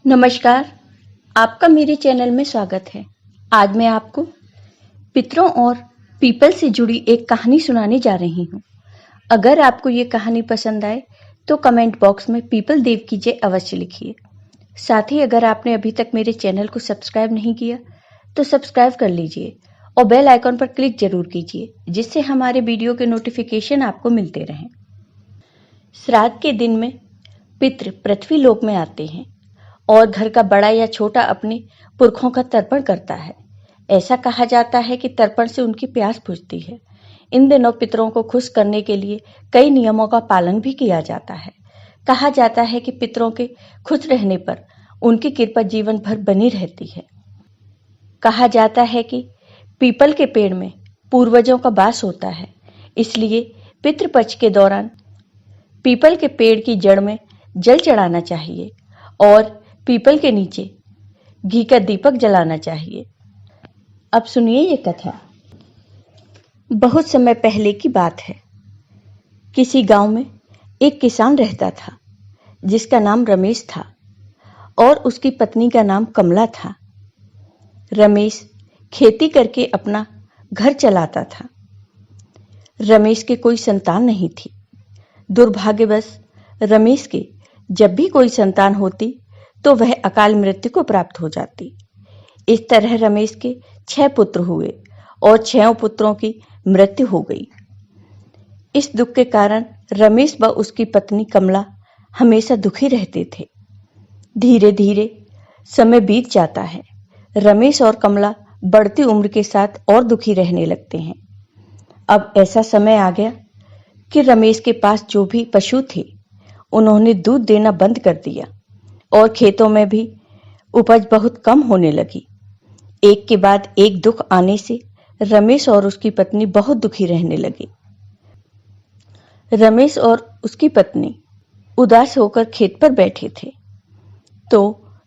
नमस्कार, आपका मेरे चैनल में स्वागत है। आज मैं आपको पितरों और पीपल से जुड़ी एक कहानी सुनाने जा रही हूँ। अगर आपको ये कहानी पसंद आए तो कमेंट बॉक्स में पीपल देव की जय अवश्य लिखिए। साथ ही अगर आपने अभी तक मेरे चैनल को सब्सक्राइब नहीं किया तो सब्सक्राइब कर लीजिए और बेल आइकॉन पर क्लिक जरूर कीजिए, जिससे हमारे वीडियो के नोटिफिकेशन आपको मिलते रहें। श्राद्ध के दिन में पितृ पृथ्वी लोक में आते हैं और घर का बड़ा या छोटा अपने पुरखों का तर्पण करता है। ऐसा कहा जाता है कि तर्पण से उनकी प्यास बुझती है। इन दिनों पितरों को खुश करने के लिए कई नियमों का पालन भी किया जाता है। कहा जाता है कि पितरों के खुश रहने पर उनकी कृपा जीवन भर बनी रहती है। कहा जाता है कि पीपल के पेड़ में पूर्वजों का वास होता है, इसलिए पितृपक्ष के दौरान पीपल के पेड़ की जड़ में जल चढ़ाना चाहिए और पीपल के नीचे घी का दीपक जलाना चाहिए। अब सुनिए ये कथा। बहुत समय पहले की बात है। किसी गांव में एक किसान रहता था जिसका नाम रमेश था और उसकी पत्नी का नाम कमला था। रमेश खेती करके अपना घर चलाता था। रमेश के कोई संतान नहीं थी। दुर्भाग्यवश रमेश के जब भी कोई संतान होती तो वह अकाल मृत्यु को प्राप्त हो जाती। इस तरह रमेश के 6 पुत्र हुए और 6 पुत्रों की मृत्यु हो गई। इस दुख के कारण रमेश व उसकी पत्नी कमला हमेशा दुखी रहते थे। धीरे धीरे समय बीत जाता है। रमेश और कमला बढ़ती उम्र के साथ और दुखी रहने लगते हैं। अब ऐसा समय आ गया कि रमेश के पास जो भी पशु थे उन्होंने दूध देना बंद कर दिया और खेतों में भी उपज बहुत कम होने लगी। एक के बाद एक दुख आने से रमेश और उसकी पत्नी बहुत दुखी रहने लगे। रमेश और उसकी पत्नी उदास होकर खेत पर बैठे थे तो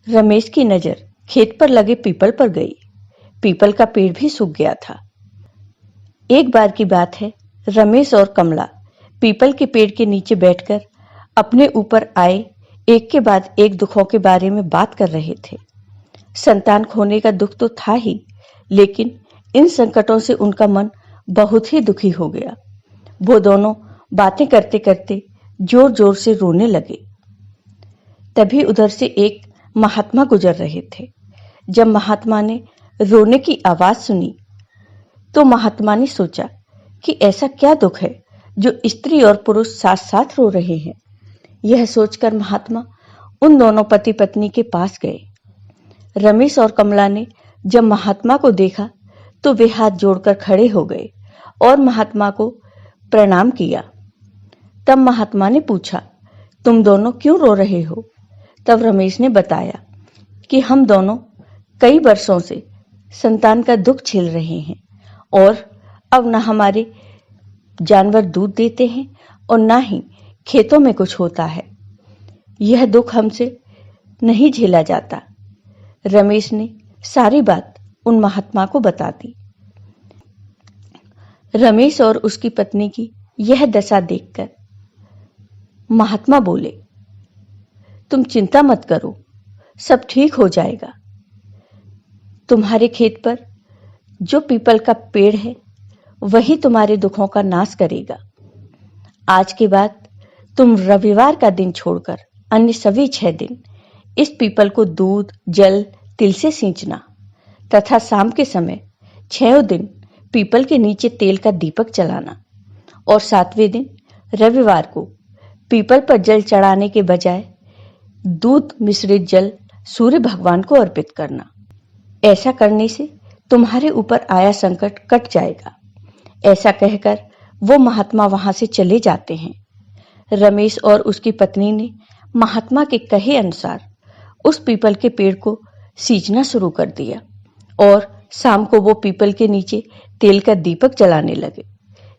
रमेश की नजर खेत पर लगे पीपल पर गई। पीपल का पेड़ भी सूख गया था। एक बार की बात है, रमेश और कमला पीपल के पेड़ के नीचे बैठकर अपने ऊपर आए एक के बाद एक दुखों के बारे में बात कर रहे थे। संतान खोने का दुख तो था ही, लेकिन इन संकटों से उनका मन बहुत ही दुखी हो गया। वो दोनों बातें करते करते जोर जोर से रोने लगे। तभी उधर से एक महात्मा गुजर रहे थे। जब महात्मा ने रोने की आवाज सुनी तो महात्मा ने सोचा कि ऐसा क्या दुख है जो स्त्री और पुरुष साथ साथ रो रहे हैं। यह सोचकर महात्मा उन दोनों पति पत्नी के पास गए। रमेश और कमला ने जब महात्मा को देखा तो वे हाथ जोड़कर खड़े हो गए और महात्मा को प्रणाम किया। तब महात्मा ने पूछा, तुम दोनों क्यों रो रहे हो? तब रमेश ने बताया कि हम दोनों कई वर्षों से संतान का दुख झेल रहे हैं और अब न हमारे जानवर दूध देते हैं और न ही खेतों में कुछ होता है। यह दुख हमसे नहीं झेला जाता। रमेश ने सारी बात उन महात्मा को बता दी। रमेश और उसकी पत्नी की यह दशा देखकर महात्मा बोले, तुम चिंता मत करो, सब ठीक हो जाएगा। तुम्हारे खेत पर जो पीपल का पेड़ है वही तुम्हारे दुखों का नाश करेगा। आज के बाद तुम रविवार का दिन छोड़कर अन्य सभी 6 दिन इस पीपल को दूध, जल, तिल से सींचना तथा शाम के समय 6 दिन पीपल के नीचे तेल का दीपक जलाना और 7वें दिन रविवार को पीपल पर जल चढ़ाने के बजाय दूध मिश्रित जल सूर्य भगवान को अर्पित करना। ऐसा करने से तुम्हारे ऊपर आया संकट कट जाएगा। ऐसा कहकर वो महात्मा वहां से चले जाते हैं। रमेश और उसकी पत्नी ने महात्मा के कहे अनुसार उस पीपल के पेड़ को सींचना शुरू कर दिया और शाम को वो पीपल के नीचे तेल का दीपक जलाने लगे।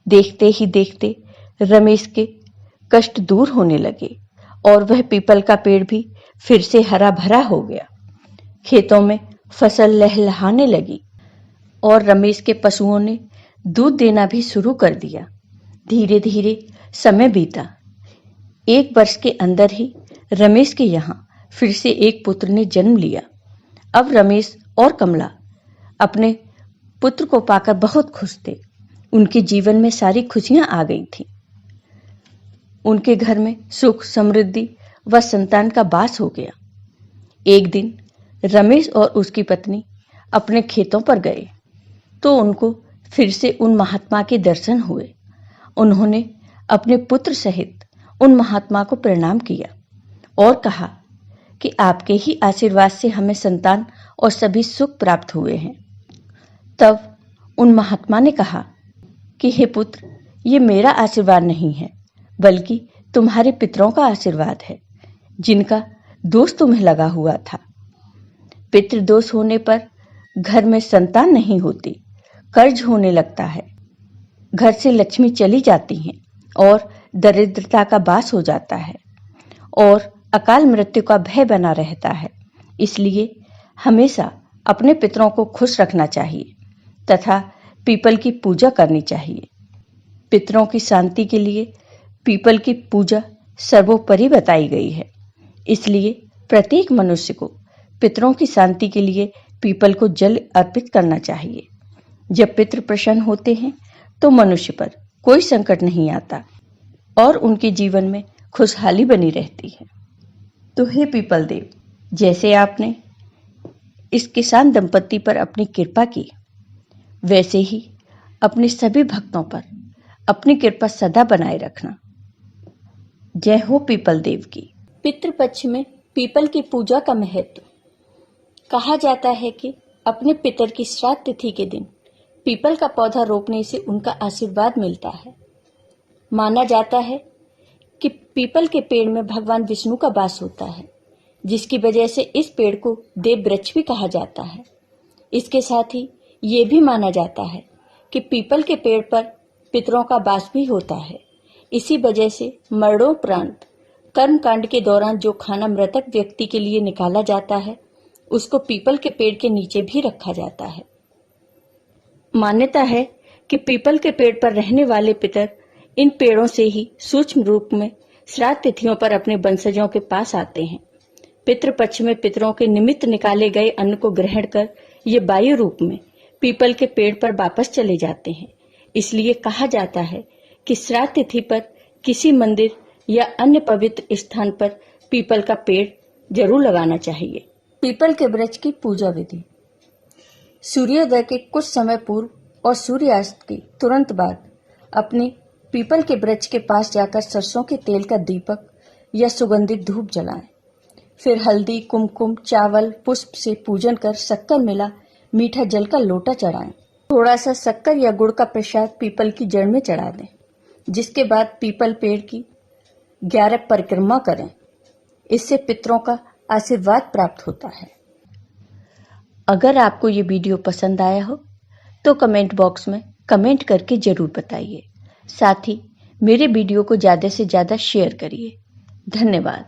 देखते ही देखते रमेश के कष्ट दूर होने लगे और वह पीपल का पेड़ भी फिर से हरा भरा हो गया। खेतों में फसल लहलहाने लगी और रमेश के पशुओं ने दूध देना भी शुरू कर दिया। धीरे धीरे समय बीता। 1 वर्ष के अंदर ही रमेश के यहाँ फिर से एक पुत्र ने जन्म लिया। अब रमेश और कमला अपने पुत्र को पाकर बहुत खुश थे। उनके जीवन में सारी खुशियां आ गई थीं। उनके घर में सुख, समृद्धि व संतान का वास हो गया। एक दिन रमेश और उसकी पत्नी अपने खेतों पर गए तो उनको फिर से उन महात्मा के दर्शन हुए। उन्होंने अपने पुत्र सहित उन महात्मा को प्रणाम किया और कहा कि आपके ही आशीर्वाद से हमें संतान और सभी सुख प्राप्त हुए हैं। तब उन महात्मा ने कहा कि हे पुत्र, ये मेरा आशीर्वाद नहीं है, बल्कि तुम्हारे पितरों का आशीर्वाद है, जिनका दोष तुम्हें लगा हुआ था। पितृदोष होने पर घर में संतान नहीं होती, कर्ज होने लगता है, घर से लक्ष्मी चली जाती हैं और दरिद्रता का वास हो जाता है और अकाल मृत्यु का भय बना रहता है। इसलिए हमेशा अपने पितरों को खुश रखना चाहिए तथा पीपल की पूजा करनी चाहिए। पितरों की शांति के लिए पीपल की पूजा सर्वोपरि बताई गई है। इसलिए प्रत्येक मनुष्य को पितरों की शांति के लिए पीपल को जल अर्पित करना चाहिए। जब पितृ प्रसन्न होते हैं तो मनुष्य पर कोई संकट नहीं आता और उनके जीवन में खुशहाली बनी रहती है। तो हे पीपल देव, जैसे आपने इस किसान दंपत्ति पर अपनी कृपा की, वैसे ही अपने सभी भक्तों पर अपनी कृपा सदा बनाए रखना। जय हो पीपल देव की। पितृपक्ष में पीपल की पूजा का महत्व। कहा जाता है कि अपने पितर की श्राद्ध तिथि के दिन पीपल का पौधा रोपने से उनका आशीर्वाद मिलता है। माना जाता है कि पीपल के पेड़ में भगवान विष्णु का वास होता है, जिसकी वजह से इस पेड़ को देव वृक्ष भी कहा जाता है। इसके साथ ही ये भी माना जाता है कि पीपल के पेड़ पर पितरों का वास भी होता है। इसी वजह से मरणोपरांत कर्मकांड के दौरान जो खाना मृतक व्यक्ति के लिए निकाला जाता है, उसको पीपल के पेड़ के नीचे भी रखा जाता है। मान्यता है कि पीपल के पेड़ पर रहने वाले पितर इन पेड़ों से ही सूक्ष्म रूप में श्राद्ध तिथियों पर अपने वंशजों के पास आते हैं। पितृपक्ष में पितरों के निमित्त निकाले गए अन्न को ग्रहण कर ये वायु रूप में पीपल के पेड़ पर वापस चले जाते हैं। इसलिए कहा जाता है कि श्राद्ध तिथि पर किसी मंदिर या अन्य पवित्र स्थान पर पीपल का पेड़ जरूर लगाना चाहिए। पीपल के वृक्ष की पूजा विधि। सूर्योदय के कुछ समय पूर्व और सूर्यास्त के तुरंत बाद अपने पीपल के वृक्ष के पास जाकर सरसों के तेल का दीपक या सुगंधित धूप जलाएं। फिर हल्दी, कुमकुम, चावल, पुष्प से पूजन कर शक्कर मिला मीठा जल का लोटा चढ़ाएं। थोड़ा सा शक्कर या गुड़ का प्रसाद पीपल की जड़ में चढ़ा दें, जिसके बाद पीपल पेड़ की 11 परिक्रमा करें। इससे पितरों का आशीर्वाद प्राप्त होता है। अगर आपको ये वीडियो पसंद आया हो तो कमेंट बॉक्स में कमेंट करके जरूर बताइए। साथ ही मेरे वीडियो को ज़्यादा से ज़्यादा शेयर करिए। धन्यवाद।